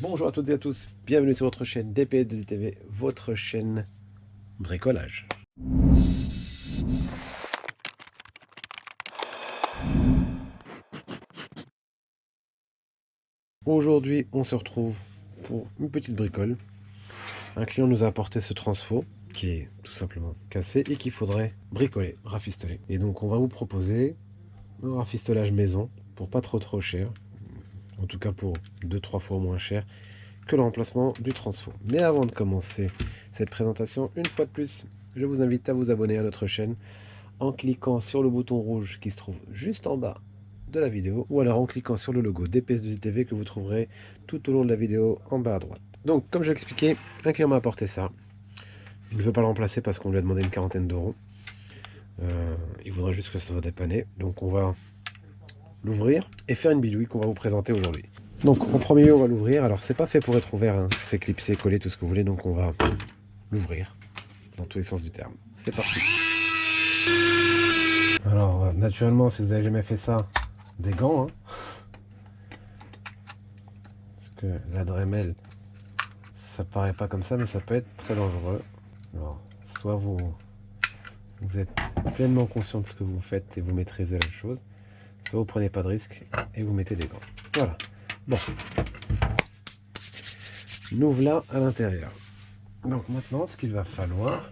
Bonjour à toutes et à tous, bienvenue sur votre chaîne DPS2TV, votre chaîne bricolage. Aujourd'hui, on se retrouve pour une petite bricole. Un client nous a apporté ce transfo qui est tout simplement cassé et qu'il faudrait bricoler, rafistoler. Et donc, on va vous proposer un rafistolage maison pour pas trop cher, en tout cas pour 2-3 fois moins cher que le remplacement du transfo. Mais avant de commencer cette présentation, une fois de plus, je vous invite à vous abonner à notre chaîne en cliquant sur le bouton rouge qui se trouve juste en bas de la vidéo ou alors en cliquant sur le logo DPS2TV que vous trouverez tout au long de la vidéo en bas à droite. Donc comme je l'expliquais, un client m'a apporté ça. Il ne veut pas le remplacer parce qu'on lui a demandé une quarantaine d'euros. Il voudrait juste que ça soit dépanné. Donc on va l'ouvrir et faire une bidouille qu'on va vous présenter aujourd'hui. Donc en premier lieu on va l'ouvrir. Alors c'est pas fait pour être ouvert, hein. C'est clipsé, collé, tout ce que vous voulez. Donc on va l'ouvrir dans tous les sens du terme. C'est parti. Alors naturellement si vous n'avez jamais fait ça, des gants, hein, parce que la Dremel ça paraît pas comme ça mais ça peut être très dangereux. Alors soit vous êtes pleinement conscient de ce que vous faites et vous maîtrisez la chose, soit vous prenez pas de risque et vous mettez des gants. Voilà. Bon, nous voilà à l'intérieur. Donc maintenant ce qu'il va falloir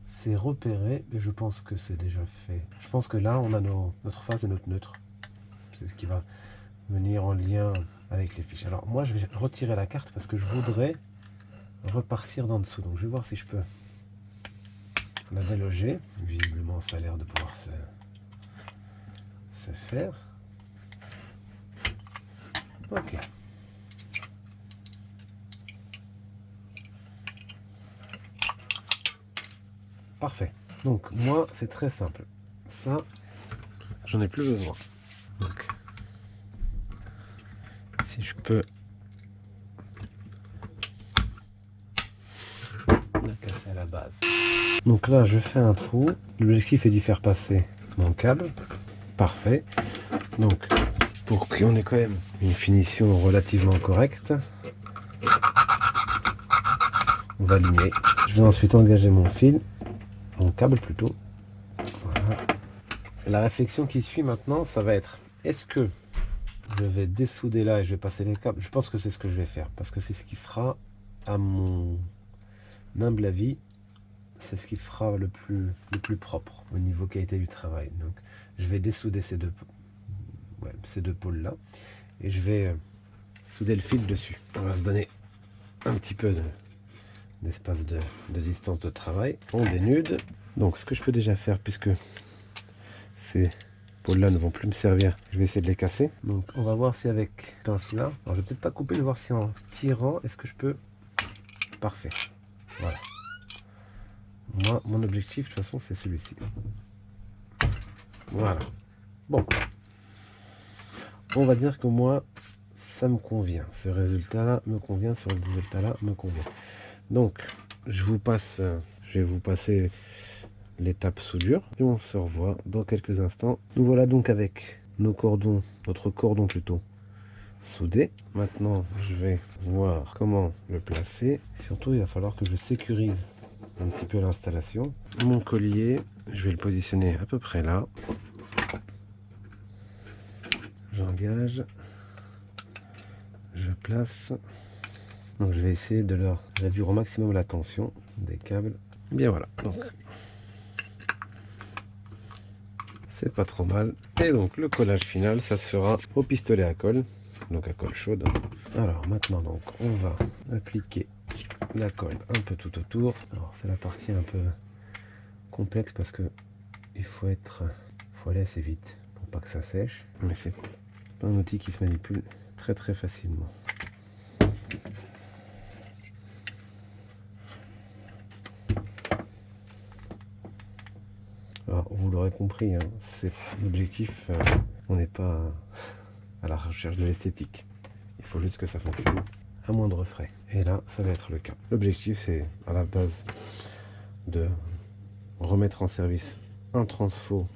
c'est repérer, et je pense que c'est déjà fait. Je pense que là on a notre phase et notre neutre. C'est ce qui va venir en lien avec les fiches. Alors moi je vais retirer la carte parce que je voudrais repartir d'en dessous. Donc je vais voir si je peux la déloger. Visiblement ça a l'air de pouvoir se faire. Ok. Parfait. Donc moi c'est très simple. Ça, j'en ai plus besoin. Donc si je peux la casser à la base. Donc là je fais un trou. L'objectif est d'y faire passer mon câble. Parfait. Donc pour qu'on ait quand même une finition relativement correcte, on va aligner. Je vais ensuite engager mon fil, mon câble plutôt. Voilà. La réflexion qui suit maintenant, ça va être, est-ce que je vais dessouder là et je vais passer les câbles? Je pense que c'est ce que je vais faire, parce que c'est ce qui sera, à mon humble avis, c'est ce qui fera le plus propre au niveau qualité du travail. Donc je vais dessouder ces deux pôles là et je vais souder le fil dessus. On va se donner un petit peu d'espace de distance de travail. On dénude. Donc ce que je peux déjà faire, puisque ces pôles là ne vont plus me servir, je vais essayer de les casser. Donc on va voir si avec pince là, alors je vais peut-être pas couper, mais voir si en tirant est-ce que je peux. Parfait, voilà. Moi mon objectif de toute façon c'est celui-ci. Voilà. Bon, on va dire que moi ça me convient, ce résultat là me convient, ce résultat là me convient. Donc je vais vous passer l'étape soudure et on se revoit dans quelques instants. Nous voilà donc avec notre cordon plutôt soudé. Maintenant je vais voir comment le placer. Surtout il va falloir que je sécurise un petit peu l'installation. Mon collier, je vais le positionner à peu près là. J'engage, je place. Donc je vais essayer de leur réduire au maximum la tension des câbles. Bien voilà, donc c'est pas trop mal. Et donc le collage final, ça sera au pistolet à colle, donc à colle chaude. Alors maintenant donc on va appliquer la colle un peu tout autour. Alors c'est la partie un peu complexe parce que il faut aller assez vite pour pas que ça sèche. Mais c'est pas un outil qui se manipule très facilement. Alors, vous l'aurez compris, hein, c'est l'objectif, on n'est pas à la recherche de l'esthétique. Il faut juste que ça fonctionne à moindre frais. Et là, ça va être le cas. L'objectif, c'est à la base de remettre en service un transfo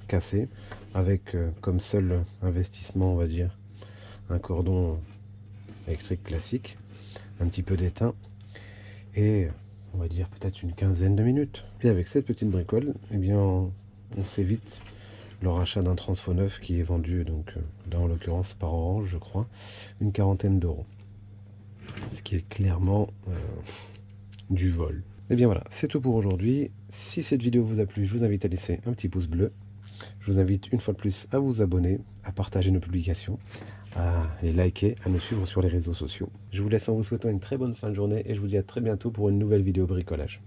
cassé avec comme seul investissement, on va dire, un cordon électrique classique, un petit peu d'étain, et on va dire peut-être une quinzaine de minutes. Et avec cette petite bricole, eh bien, on s'évite le rachat d'un transfo neuf qui est vendu, donc là en l'occurrence par Orange, je crois, une quarantaine d'euros. Ce qui est clairement du vol. Et bien voilà, c'est tout pour aujourd'hui. Si cette vidéo vous a plu, je vous invite à laisser un petit pouce bleu. Je vous invite une fois de plus à vous abonner, à partager nos publications, à les liker, à nous suivre sur les réseaux sociaux. Je vous laisse en vous souhaitant une très bonne fin de journée et je vous dis à très bientôt pour une nouvelle vidéo bricolage.